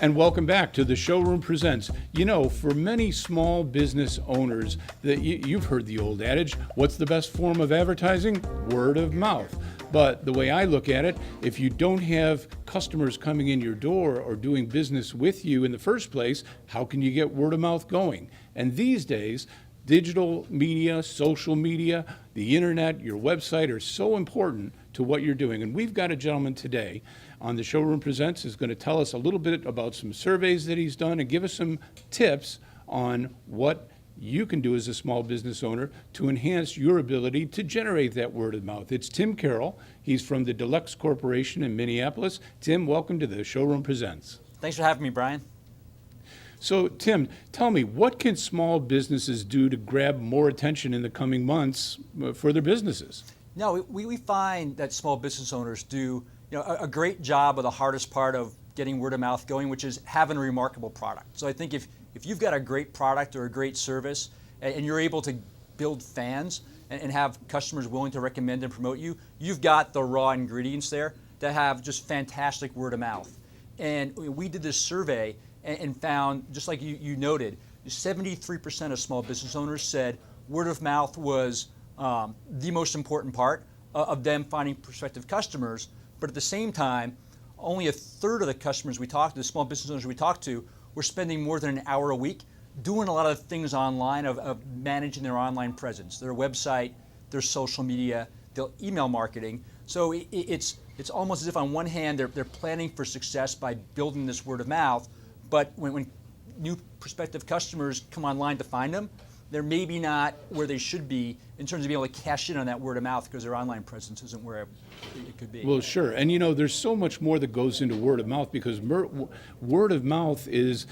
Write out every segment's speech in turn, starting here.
And welcome back to the Showroom Presents. You know, for many small business owners, you've heard the old adage, what's the best form of advertising? Word of mouth. But the way I look at it, if you don't have customers coming in your door or doing business with you in the first place, how can you get word of mouth going? And these days, digital media, social media, the internet, your website are so important to what you're doing. And we've got a gentleman today on the Showroom Presents who's going to tell us a little bit about some surveys that he's done and give us some tips on what you can do as a small business owner to enhance your ability to generate that word of mouth. It's Tim Carroll. He's from the Deluxe Corporation in Minneapolis. Tim, welcome to the Showroom Presents. Thanks for having me, Brian. So, Tim, tell me, what can small businesses do to grab more attention in the coming months for their businesses? No, we find that small business owners do a great job of the hardest part of getting word of mouth going, which is having a remarkable product. So I think if you've got a great product or a great service and you're able to build fans and have customers willing to recommend and promote you, you've got the raw ingredients there to have just fantastic word of mouth. And we did this survey and found, just like you noted, 73% of small business owners said word of mouth was the most important part of them finding prospective customers. But at the same time, only a third of the customers we talked to, the small business owners we talked to, were spending more than an hour a week doing a lot of things online of managing their online presence, their website, their social media, their email marketing. So it's almost as if on one hand they're planning for success by building this word of mouth, but when new prospective customers come online to find them, they're maybe not where they should be in terms of being able to cash in on that word of mouth because their online presence isn't where it could be. Well, sure. And there's so much more that goes into word of mouth because word of mouth is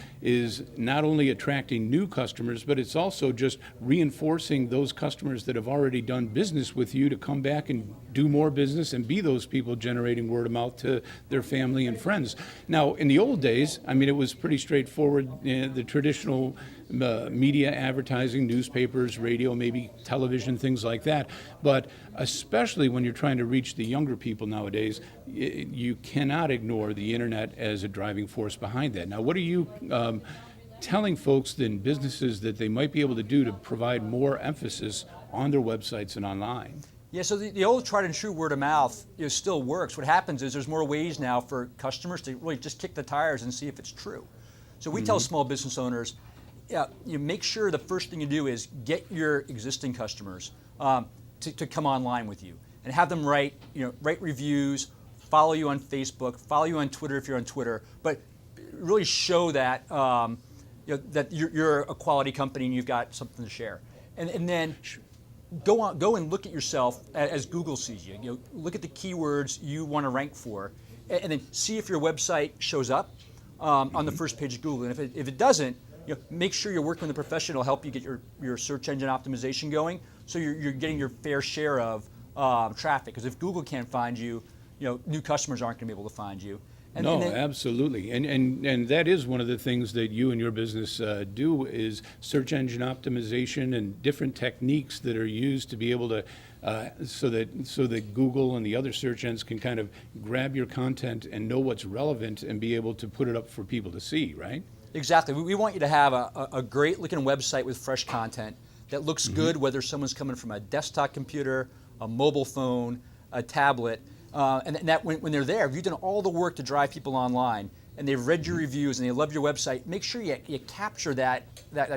not only attracting new customers, but it's also just reinforcing those customers that have already done business with you to come back and do more business and be those people generating word of mouth to their family and friends. Now, in the old days, it was pretty straightforward. The traditional media advertising, newspapers, radio, maybe television, things like that. But especially when you're trying to reach the younger people nowadays, you cannot ignore the internet as a driving force behind that. Now, what are you telling folks in businesses that they might be able to do to provide more emphasis on their websites and online? Yeah, so the old tried and true word of mouth still works. What happens is there's more ways now for customers to really just kick the tires and see if it's true. So we tell small business owners, you make sure the first thing you do is get your existing customers to come online with you and have them write reviews, follow you on Facebook, follow you on Twitter if you're on Twitter, but really show that that you're a quality company and you've got something to share. And then go and look at yourself as Google sees you. Look at the keywords you want to rank for, and then see if your website shows up on the first page of Google. And if it doesn't, make sure you're working with a professional to help you get your search engine optimization going, so you're getting your fair share of traffic. Because if Google can't find you, new customers aren't going to be able to find you. Absolutely, and that is one of the things that you and your business do is search engine optimization and different techniques that are used to be able to so that Google and the other search engines can kind of grab your content and know what's relevant and be able to put it up for people to see, right? Exactly. We want you to have a great looking website with fresh content that looks good, whether someone's coming from a desktop computer, a mobile phone, a tablet, and that when they're there, if you've done all the work to drive people online and they've read your reviews and they love your website, make sure you capture that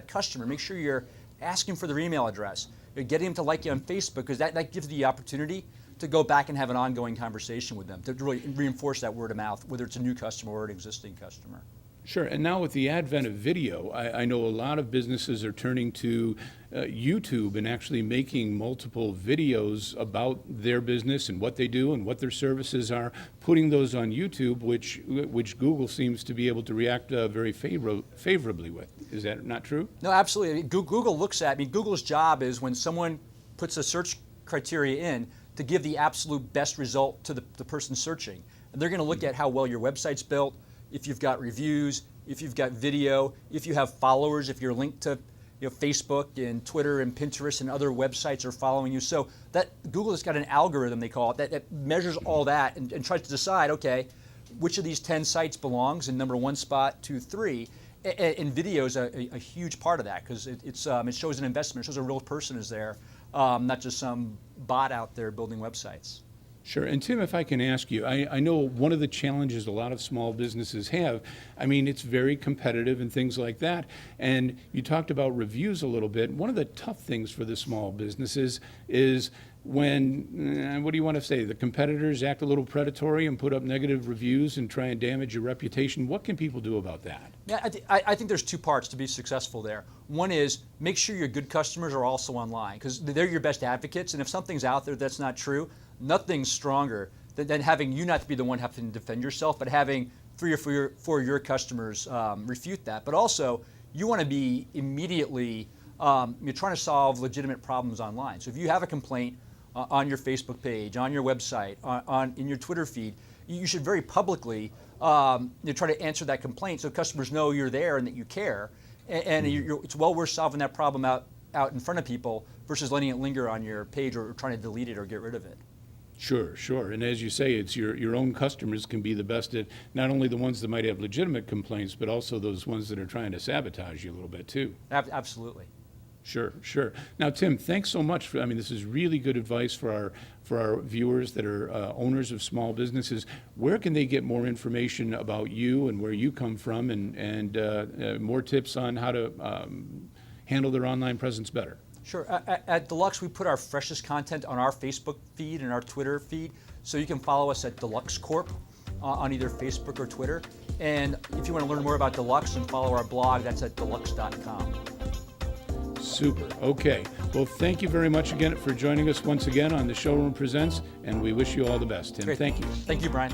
customer. Make sure you're asking for their email address. You're getting them to like you on Facebook, because that gives you the opportunity to go back and have an ongoing conversation with them to really reinforce that word of mouth, whether it's a new customer or an existing customer. Sure, and now with the advent of video, I know a lot of businesses are turning to YouTube and actually making multiple videos about their business and what they do and what their services are, putting those on YouTube, which Google seems to be able to react very favorably with. Is that not true? No, absolutely. Google looks at, Google's job is when someone puts a search criteria in to give the absolute best result to the person searching. And they're going to look at how well your website's built, if you've got reviews, if you've got video, if you have followers, if you're linked to Facebook and Twitter and Pinterest and other websites are following you. So that Google has got an algorithm, they call it, that measures all that and tries to decide, okay, which of these 10 sites belongs in number 1 spot, 2, 3. And video is a huge part of that because it shows an investment. It shows a real person is there, not just some bot out there building websites. Sure. And Tim, if I can ask you, I know one of the challenges a lot of small businesses have, I mean, it's very competitive and things like that. And you talked about reviews a little bit. One of the tough things for the small businesses is when, what do you want to say, the competitors act a little predatory and put up negative reviews and try and damage your reputation. What can people do about that? Yeah, I think there's 2 parts to be successful there. One is make sure your good customers are also online because they're your best advocates. And if something's out there that's not true, nothing's stronger than having you not to be the one having to defend yourself, but having 3 or 4 of your customers refute that. But also, you want to be immediately you're trying to solve legitimate problems online. So if you have a complaint on your Facebook page, on your website, in your Twitter feed, you should very publicly try to answer that complaint so customers know you're there and that you care. And it's well worth solving that problem out in front of people versus letting it linger on your page or trying to delete it or get rid of it. Sure, sure. And as you say, it's your own customers can be the best at not only the ones that might have legitimate complaints, but also those ones that are trying to sabotage you a little bit too. Absolutely. Sure, sure. Now, Tim, thanks so much for, I mean, this is really good advice for our viewers that are owners of small businesses. Where can they get more information about you and where you come from and more tips on how to handle their online presence better? Sure. At Deluxe, we put our freshest content on our Facebook feed and our Twitter feed, so you can follow us at Deluxe Corp on either Facebook or Twitter. And if you want to learn more about Deluxe and follow our blog, that's at deluxe.com. Super. Okay. Well, thank you very much again for joining us once again on the Showroom Presents, and we wish you all the best, Tim. Great. Thank you. Thank you, Brian.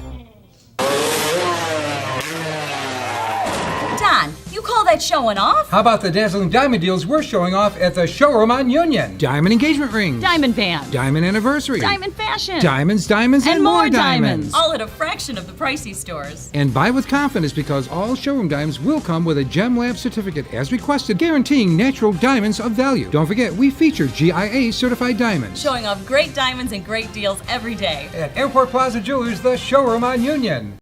Don, you call that showing off? How about the dazzling diamond deals we're showing off at the Showroom on Union? Diamond engagement rings. Diamond band. Diamond anniversary. Diamond fashion. Diamonds, and more diamonds. All at a fraction of the pricey stores. And buy with confidence because all Showroom diamonds will come with a Gem Lab certificate as requested, guaranteeing natural diamonds of value. Don't forget, we feature GIA certified diamonds. Showing off great diamonds and great deals every day. At Airport Plaza Jewelers, the Showroom on Union.